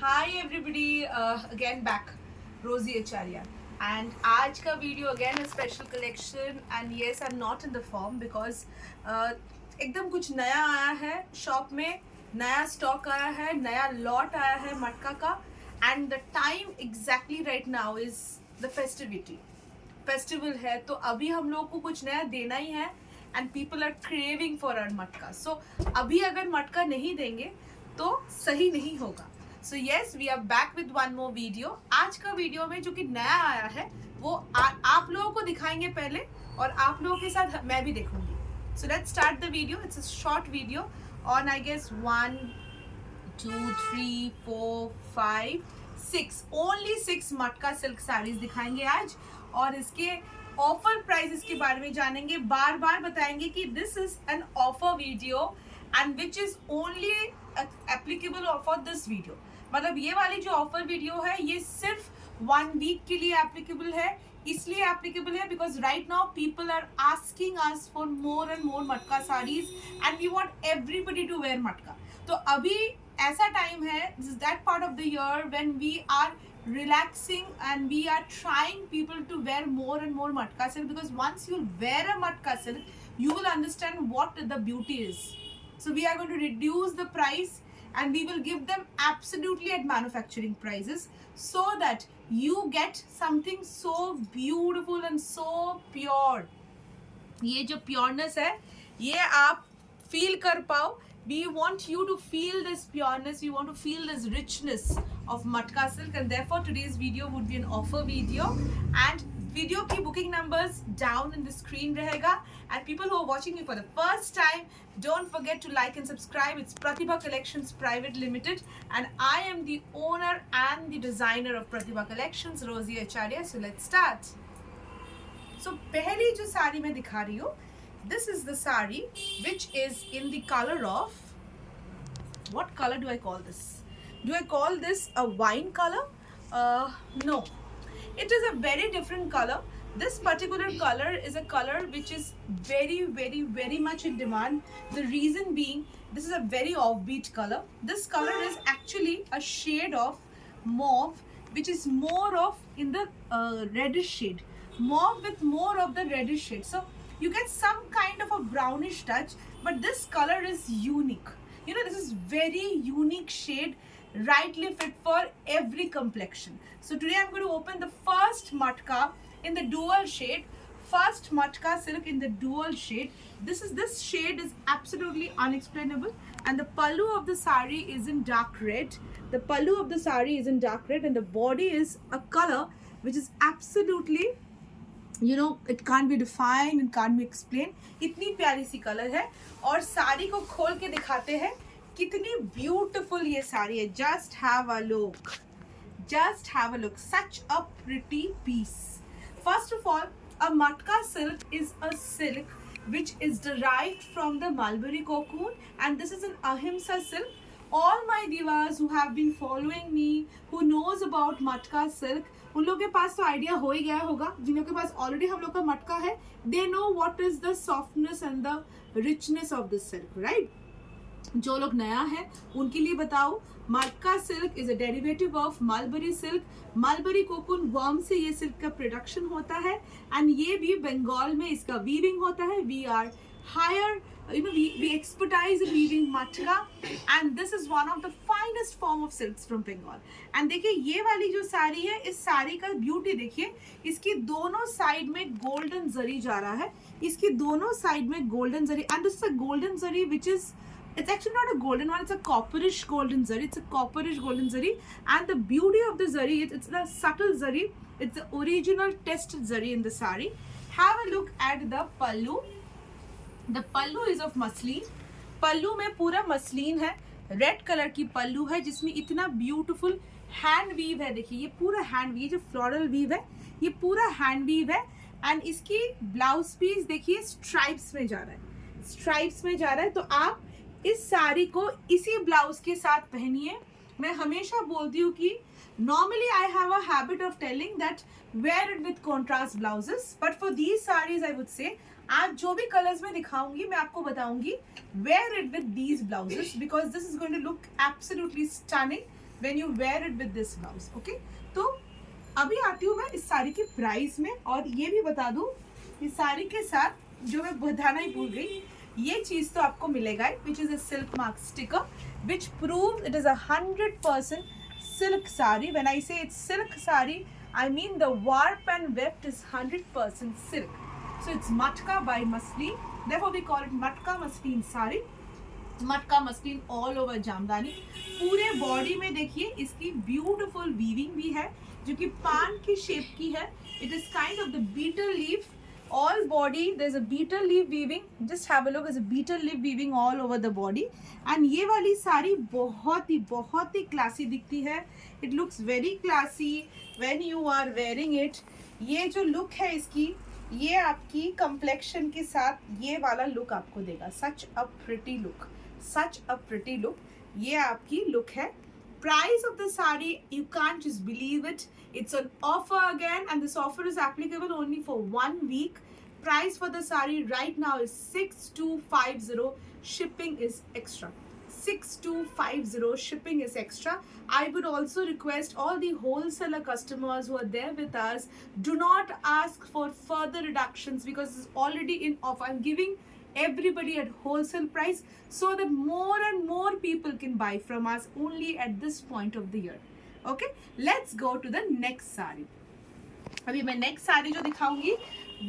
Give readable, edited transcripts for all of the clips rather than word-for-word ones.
Hi everybody, again back, Rosie Acharya. And आज का video again a special collection and yes I'm not in the form because एकदम कुछ नया आया है शॉप में, नया स्टॉक आया है, नया लॉट आया है मटका का and the time exactly right now is the festival है तो अभी हम लोग को कुछ नया देना ही है and people are craving for our matka. So अभी अगर मटका नहीं देंगे तो सही नहीं होगा. So yes we are back with one more video. आज का वीडियो में जो कि नया आया है वो आप लोगों को दिखाएंगे पहले और आप लोगों के साथ मैं भी देखूंगी. So let's start the video. It's a short video on I guess 1 2 3 4 5 6 only 6 matka silk saris दिखाएंगे आज और इसके ऑफर प्राइसेस के बारे में जानेंगे. बार बार बताएंगे कि this is an offer video and which is only applicable for this video. मतलब ये वाली जो ऑफर वीडियो है ये सिर्फ 1 वीक के लिए एप्लीकेबल है. इसलिए एप्लीकेबल है because right now people are asking us for more and more matka saris and we want everybody to wear matka. तो अभी ऐसा टाइम है, this is that part of the year when we are relaxing and we are trying people to wear more and more matka silk, because once you wear a matka silk you will understand what the beauty is. So we are going to reduce the price and we will give them absolutely at manufacturing prices so that you get something so beautiful and so pure. ये जो pureness है ये आप feel कर पाओ. We want you to feel this pureness, we want to feel this richness of matka silk, and therefore today's video would be an offer video and video की booking numbers down in the screen रहेगा. And people who are watching me for the first time, don't forget to like and subscribe. It's Pratibha Collections Private Limited and I am the owner and the designer of Pratibha Collections, Rosie Acharya. So let's start. So पहली जो साड़ी मैं दिखा रही हूँ, this is the sari which is in the color of, what color do I call this? Do I call this a wine color? No, it is a very different color. This particular color is a color which is very much in demand. The reason being, this is a very offbeat color. This color is actually a shade of mauve which is more of in the reddish shade, mauve with more of the reddish shade. So you get some kind of a brownish touch, but this color is unique. You know, this is very unique shade, rightly fit for every complexion. So today I'm going to open the first matka in the dual shade. First matka silk in the dual shade. This shade is absolutely unexplainable, and the pallu of the sari is in dark red. The pallu of the sari is in dark red, and the body is a color which is absolutely, you know, it can't be defined, it can't be explained. इतनी प्यारी सी colour है और साड़ी को खोल के दिखाते हैं कितनी ब्यूटीफुल ये साड़ी है. Just have a look, just have a look. Such a pretty piece. First of all, a matka silk is a silk which is derived from the mulberry cocoon, and this is an ahimsa silk. All my divas who have been following me, who knows about matka silk, उन लोगों के पास तो idea हो ही गया होगा. जिन लोगों के पास already हम लोग का मटका है, they know what is the softness and the richness of this silk, right. जो लोग नया है उनके लिए बताओ, मटका silk is a derivative of mulberry silk. Mulberry cocoon worm से ये सिल्क का प्रोडक्शन होता है एंड ये भी बंगाल में इसका वीविंग होता है. We are here, you know, we expertise in weaving matka and this is one of the finest form of silks from Bengal. And देखिए ये वाली जो साड़ी है, इस साड़ी का ब्यूटी देखिए, इसकी दोनों साइड में गोल्डन जरी जा रहा है. इसकी दोनों साइड में golden zari, and this is a golden zari which is, it's actually not a golden one, it's a copperish golden zari. It's a copperish golden zari, and the beauty of the zari, it's the subtle zari, it's the original tested zari in the sari. Have a look at the pallu. The pallu is of muslin. Pallu में पूरा muslin है, red colour की पल्लू है जिसमें इतना beautiful hand weave है. देखिए ये पूरा हैंड वीव, जो फ्लोरल वीव है ये पूरा हैंड वीव है. एंड इसकी ब्लाउज पीस देखिए स्ट्राइप्स में जा रहा है, स्ट्राइप्स में जा रहा है. तो आप इस साड़ी को इसी ब्लाउज के साथ पहनिए. मैं हमेशा बोलती हूँ कि normally I have a habit of telling that wear it with contrast blouses, but for these sarees I would say आज जो भी कलर्स में दिखाऊंगी मैं आपको बताऊंगी wear it with these blouses because this is going to look absolutely stunning. when you wear it with this blouse. Okay, तो अभी आती हूँ मैं इस साड़ी के प्राइस में, और ये भी बता दूँ इस साड़ी के साथ जो मैं बताना ही भूल गई, ये चीज़ तो आपको मिलेगा, which is a silk mark sticker which proves it is 100% silk sari. When I say it's silk sari, I mean the warp and weft is 100% silk. So it's matka by Maslin. Therefore we call it matka Maslin sari. मटका muslin all over jamdani. पूरे body में देखिए इसकी beautiful weaving भी है जो कि पान की शेप की है. It is kind of the betel leaf. All body there's a beetle leaf weaving. Just have a look, there's a beetle leaf weaving all over the body. And ये वाली साड़ी बहुत ही क्लासी दिखती है. It looks very classy when you are wearing it. ये जो look है इसकी, ये आपकी कम्प्लेक्शन के साथ ये वाला लुक आपको देगा. Such a pretty look, such a pretty look. ये आपकी लुक है. Price of the sari, you can't just believe it. It's an offer again, and this offer is applicable only for 1 week. Price for the sari right now is 6250. Shipping is extra. 6250 shipping is extra. I would also request all the wholesaler customers who are there with us, do not ask for further reductions because it's already in offer. I'm giving everybody at wholesale price so that more and more people can buy from us only at this point of the year. Okay, let's go to the next saree. अभी मैं next sari जो दिखाऊंगी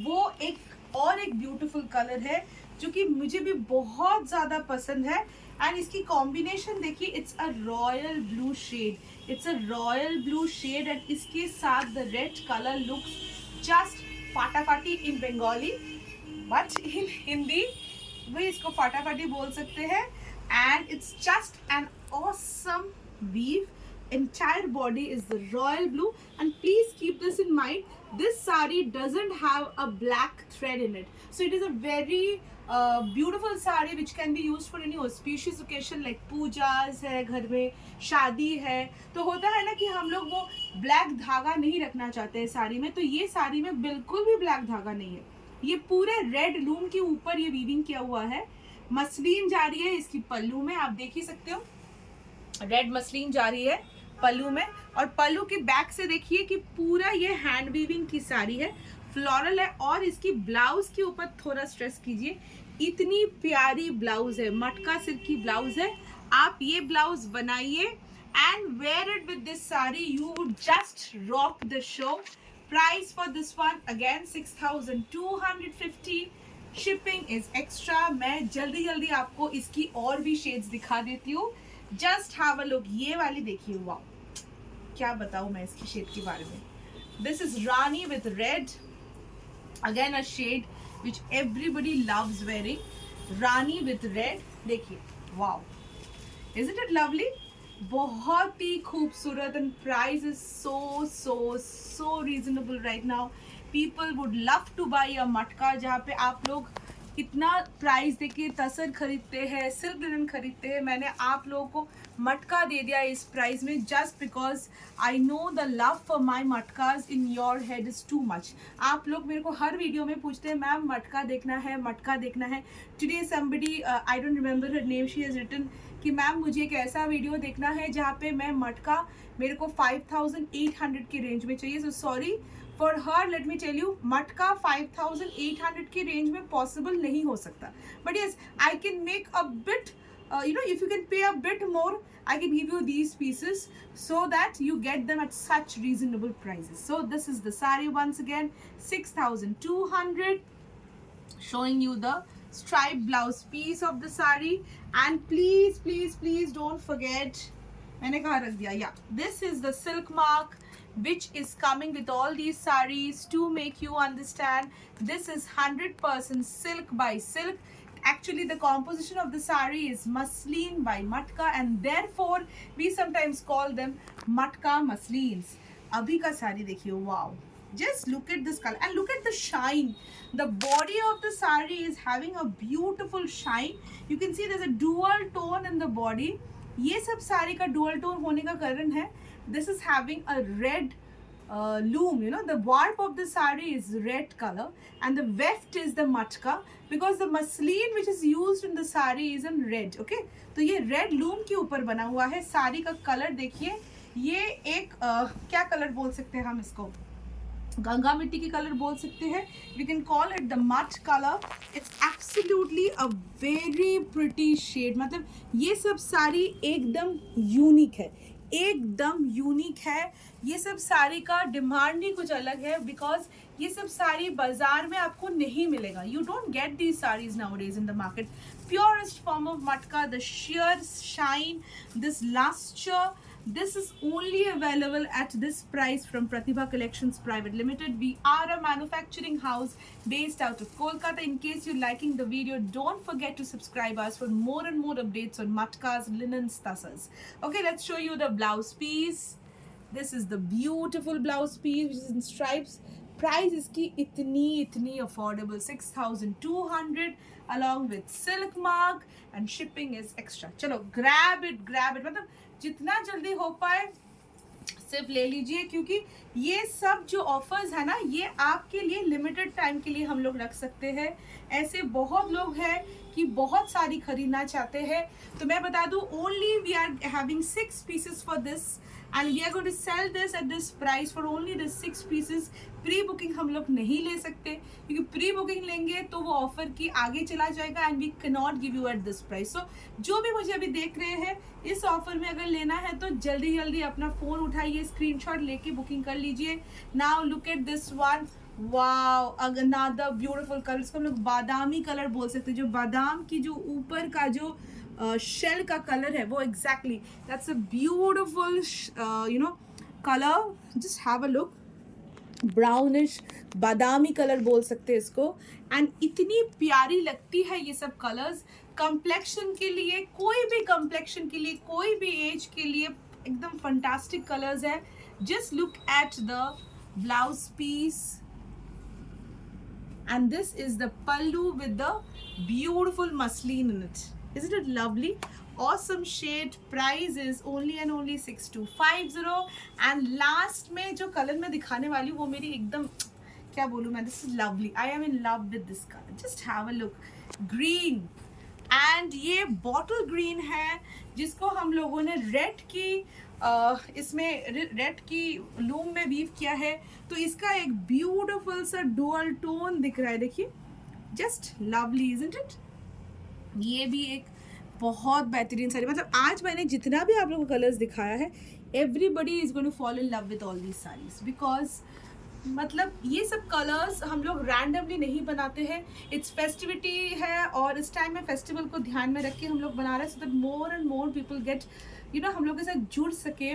वो एक beautiful colour है जो कि मुझे भी बहुत ज़्यादा पसंद है. एंड इसकी कॉम्बिनेशन देखिए, it's a royal blue shade. It's a royal blue shade and इसके साथ the red colour looks just फाटाफाटी in Bengali, but in Hindi भी इसको फाटाफाटी बोल सकते हैं. And it's just an awesome weave. Entire body is the royal blue, and please keep this in mind, this sari doesn't have a black thread in it, so it is a very beautiful sari which can be used for any auspicious occasion like Pooja's है, घर में शादी है, तो होता है ना कि हम लोग वो ब्लैक धागा नहीं रखना चाहते हैं साड़ी में. तो ये साड़ी में बिल्कुल भी ब्लैक धागा नहीं है. ये पूरे रेड लूम के ऊपर ये वीविंग किया हुआ है. मसलिन जा रही है इसकी पल्लू में, आप देख ही सकते हो रेड मसलिन जा रही है पल्लू में. और पल्लू के बैक से देखिए कि पूरा ये हैंड वीविंग की साड़ी है, फ्लोरल है. और इसकी ब्लाउज के ऊपर थोड़ा स्ट्रेस कीजिए, इतनी प्यारी ब्लाउज है, मटका सिल्क की ब्लाउज है. आप ये ब्लाउज बनाइए and wear it with this sari, you would just rock the show. Price for this one again 6250. Shipping is extra. मैं जल्दी आपको इसकी और भी शेड्स दिखा देती हूँ. Just have a look. ये वाली देखिए, वाओ, क्या बताऊँ मैं इसकी शेड के बारे में. This is rani with red, again a shade which everybody loves wearing. Rani with red, देखिए, वाओ, इज इट लवली. बहुत ही खूबसूरत. And price is so reasonable right now. People would love to buy a matka, जहाँ पे आप लोग इतना प्राइस देके तसर खरीदते हैं, सिल्क लिनन खरीदते हैं. मैंने आप लोगों को मटका दे दिया इस प्राइस में just because I know the love for my matkas in your head is too much. आप लोग मेरे को हर वीडियो में पूछते हैं, मैम मटका देखना है, मटका देखना है. Today somebody, I don't remember her name, she has written कि मैम मुझे एक ऐसा वीडियो देखना है जहाँ पे मैं मटका मेरे को 5800 के रेंज में चाहिए. So sorry for her, let me tell you, मटका 5800 के रेंज में पॉसिबल नहीं हो सकता. But yes, I can make a bit, if you can pay a bit more, I can give you these pieces so that you get them at such reasonable prices. So this is the sari once again, 6200, showing you the striped blouse piece of the sari. And please don't forget, मैंने कहाँ रख दिया, yeah, this is the silk mark which is coming with all these sarees to make you understand this is 100% silk by silk. Actually the composition of the saree is muslin by matka, and therefore we sometimes call them matka muslins. Abhi ka saree dekhiye, wow, just look at this color and look at the shine. The body of the saree is having a beautiful shine. You can see there's a dual tone in the body. ये सब साड़ी का dual tone होने का कारण है, this is having a red loom, you know, the warp of the sari is red color and the weft is the matka, because the muslin which is used in the sari is in red. Okay, तो ये red loom के ऊपर बना हुआ है. साड़ी का colour देखिए, ये एक क्या कलर बोल सकते हैं हम इसको, गंगा मिट्टी की कलर बोल सकते हैं. We can call it the matte colour. It's absolutely a very pretty shade. मतलब ये सब साड़ी एकदम यूनिक है, एकदम यूनिक है. ये सब साड़ी का डिमांड ही कुछ अलग है, बिकॉज ये सब साड़ी बाजार में आपको नहीं मिलेगा. You don't get these saris nowadays in the market. Purest form of matka, the sheer shine, this luster, this is only available at this price from Pratibha Collections Private Limited. We are a manufacturing house based out of Kolkata. In case you're liking the video, don't forget to subscribe us for more and more updates on matkas, linens, tassas. Okay, let's show you the blouse piece. This is the beautiful blouse piece which is in stripes. Price इसकी इतनी affordable, 6200 along with silk mark and shipping is extra. चलो grab it, मतलब जितना जल्दी हो पाए सिर्फ ले लीजिए, क्योंकि ये सब जो ऑफर्स है ना, ये आपके लिए लिमिटेड टाइम के लिए हम लोग रख सकते हैं. ऐसे बहुत लोग हैं कि बहुत सारी खरीदना चाहते हैं. तो मैं बता दूं, only we are having 6 pieces for this and we are going to sell this at this price for only the 6 pieces. Pre booking हम लोग नहीं ले सकते, क्योंकि प्री बुकिंग लेंगे तो वो ऑफर की आगे चला जाएगा and we can not give you at this price. So जो भी मुझे अभी देख रहे हैं, इस ऑफर में अगर लेना है तो जल्दी जल्दी अपना फ़ोन उठाइए, स्क्रीनशॉट लेके बुकिंग कर लीजिए. Now look at this one. Wow, another beautiful colour. इसको हम लोग बादामी कलर बोल सकते हैं. जो बादाम की जो ऊपर का जो शेल का कलर है, वो exactly that's a beautiful you know colour. Just have a look. Brownish Badami colour बोल सकते हैं इसको. एंड इतनी प्यारी लगती है ये सब कलर्स. कंप्लेक्शन के लिए, कोई भी कंप्लेक्शन के लिए, कोई भी एज के लिए एकदम फंटास्टिक कलर्स है. Just look at the blouse piece. And this is the pallu with the beautiful muslin in it. Isn't it lovely? Awesome shade. Price is only and only 6250. And last में जो colour मैं दिखाने वाली हूँ, वो मेरी एकदम क्या बोलूँ मैं, this is lovely. I am in love with this color. Just have a look. Green. And ये बॉटल ग्रीन है, जिसको हम लोगों ने रेड की इसमें रेड की लूम में वीव किया है. तो इसका एक ब्यूटीफुल सा डुअल टोन दिख रहा है. देखिए, जस्ट लवली, इजंट इट? ये भी एक बहुत बेहतरीन साड़ी. मतलब आज मैंने जितना भी आप लोगों को कलर्स दिखाया है, everybody is going to fall in love with all these saris, because मतलब ये सब कलर्स हम लोग रैंडमली नहीं बनाते हैं. इट्स फेस्टिविटी है और इस टाइम में फेस्टिवल को ध्यान में रख के हम लोग बना रहे हैं, so that more and more people get you know हम लोग के साथ जुड़ सके.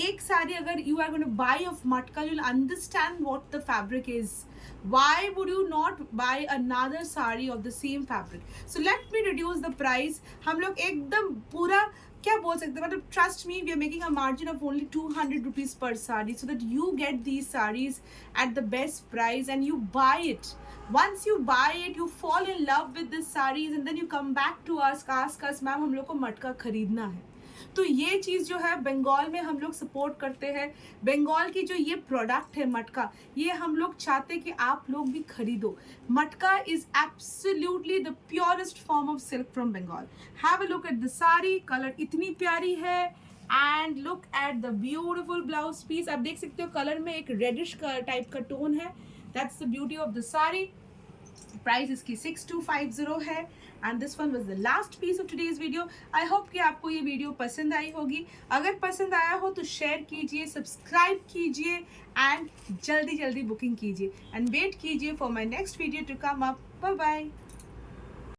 एक साड़ी अगर you are going to buy of matka, you will understand what the fabric is. Why would you not buy another sari of the same fabric? So let me reduce the price. हम लोग एकदम पूरा क्या बोल सकते हैं, मतलब trust me, we are making a margin of only 200 rupees per sari, so that you get these saris at the best price and you buy it. Once you buy it, you fall in love with this saris and then you come back to us, ask us, ma'am हम लोग को मटका खरीदना है. तो ये चीज़ जो है बंगाल में हम लोग सपोर्ट करते हैं. बंगाल की जो ये प्रोडक्ट है मटका, ये हम लोग चाहते हैं कि आप लोग भी खरीदो. Matka is absolutely the purest form of silk from Bengal. Have a look at the sari. Colour इतनी प्यारी है. And look at the beautiful blouse piece. आप देख सकते हो कलर में एक रेडिश टाइप का टोन है. That's the beauty of the sari. Price इसकी 6250 है. And this one was the last piece of today's video. I hope कि आपको ये वीडियो पसंद आई होगी. अगर पसंद आया हो तो शेयर कीजिए, सब्सक्राइब कीजिए एंड जल्दी जल्दी बुकिंग कीजिए. एंड वेट कीजिए for my next video to come up. Bye bye.